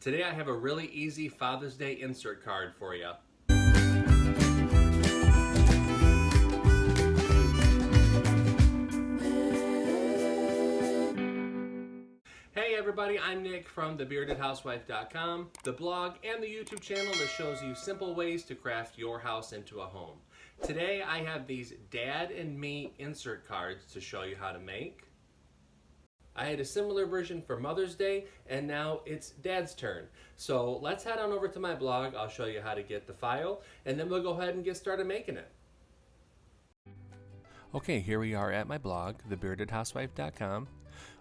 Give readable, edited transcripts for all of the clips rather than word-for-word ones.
Today I have a really easy Father's Day insert card for you. Hey everybody, I'm Nick from thebeardedhousewife.com, the blog and the YouTube channel that shows you simple ways to craft your house into a home. Today I have these Dad and Me insert cards to show you how to make. I had a similar version for Mother's Day, and now it's Dad's turn. So let's head on over to my blog. I'll show you how to get the file, and then we'll go ahead and get started making it. Okay, here we are at my blog, thebeardedhousewife.com.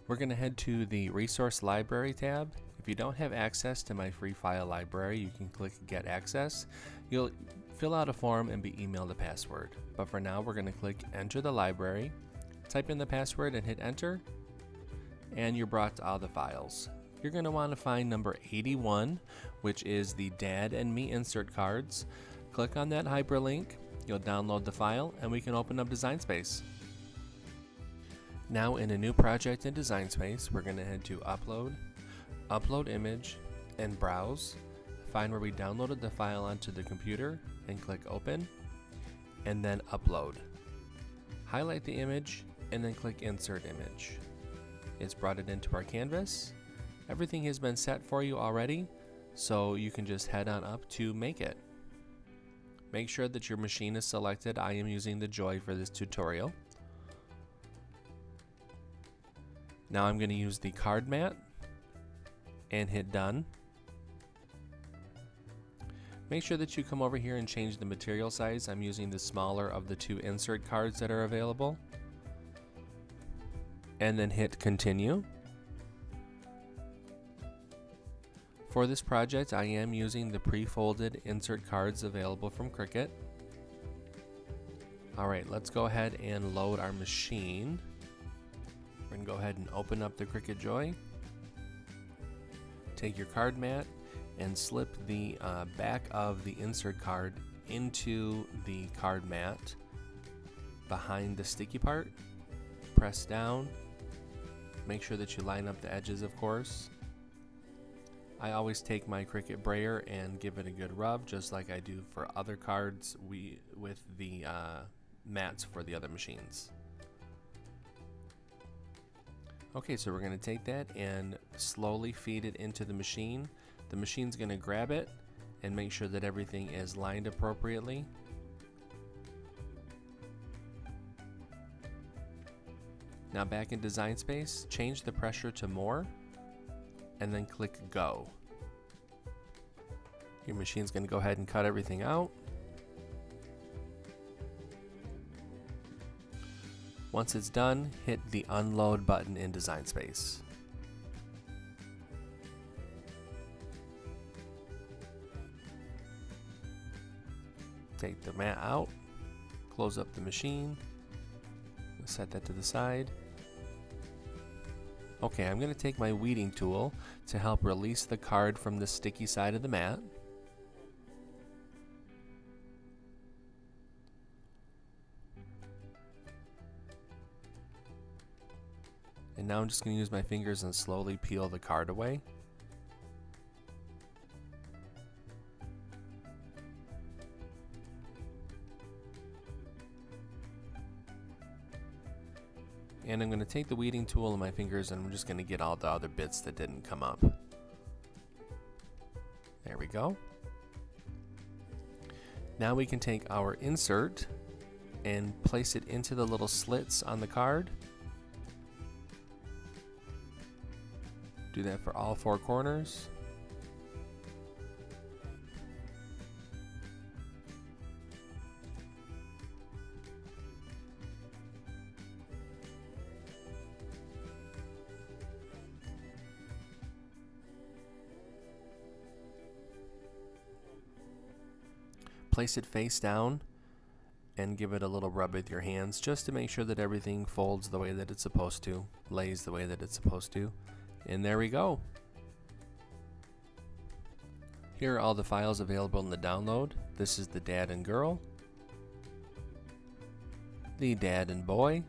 We're going to head to the Resource Library tab. If you don't have access to my free file library, you can click Get Access. You'll fill out a form and be emailed a password. But for now, we're going to click Enter the Library, type in the password and hit Enter, and you're brought to all the files. You're going to want to find number 81, which is the Dad and Me insert cards. Click on that hyperlink, you'll download the file, and we can open up Design Space. Now in a new project in Design Space, we're going to head to Upload, Upload Image, and Browse. Find where we downloaded the file onto the computer and click Open, and then Upload. Highlight the image and then click Insert Image. It's brought it into our canvas. Everything has been set for you already, so you can just head on up to make it. Make sure that your machine is selected. I am using the Joy for this tutorial. Now I'm going to use the card mat and hit Done. Make sure that you come over here and change the material size. I'm using the smaller of the two insert cards that are available. And then hit Continue. For this project, I am using the pre-folded insert cards available from CRICUT. Alright, let's go ahead and load our machine. We're going to go ahead and open up the CRICUT Joy. Take your card mat and slip the back of the insert card into the card mat behind the sticky part. Press down. Make sure that you line up the edges, of course. I always take my CRICUT brayer and give it a good rub, just like I do for other cards with the mats for the other machines. Okay, so we're going to take that and slowly feed it into the machine. The machine's going to grab it and make sure that everything is lined appropriately. Now back in Design Space, change the pressure to More, and then click Go. Your machine's going to go ahead and cut everything out. Once it's done, hit the Unload button in Design Space. Take the mat out, close up the machine, set that to the side. Okay, I'm going to take my weeding tool to help release the card from the sticky side of the mat. And now I'm just going to use my fingers and slowly peel the card away. And I'm going to take the weeding tool in my fingers and I'm just going to get all the other bits that didn't come up. There we go. Now we can take our insert and place it into the little slits on the card. Do that for all four corners. Place it face down and give it a little rub with your hands just to make sure that everything folds the way that it's supposed to, lays the way that it's supposed to. And there we go. Here are all the files available in the download. This is the Dad and Girl, the Dad and Boy,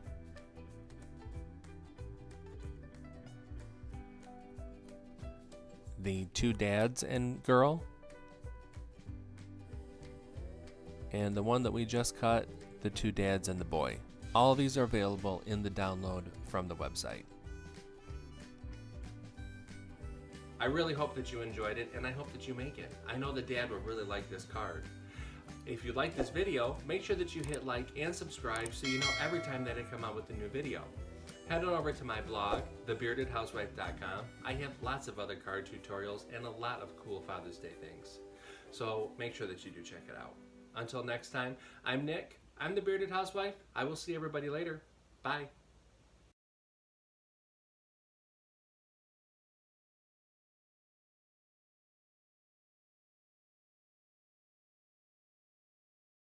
the two dads and girl. And the one that we just cut, the two dads and the boy. All of these are available in the download from the website. I really hope that you enjoyed it, and I hope that you make it. I know the dad would really like this card. If you like this video, make sure that you hit like and subscribe so you know every time that I come out with a new video. Head on over to my blog, thebeardedhousewife.com. I have lots of other card tutorials and a lot of cool Father's Day things. So make sure that you do check it out. Until next time, I'm Nick. I'm the Bearded Housewife. I will see everybody later. Bye.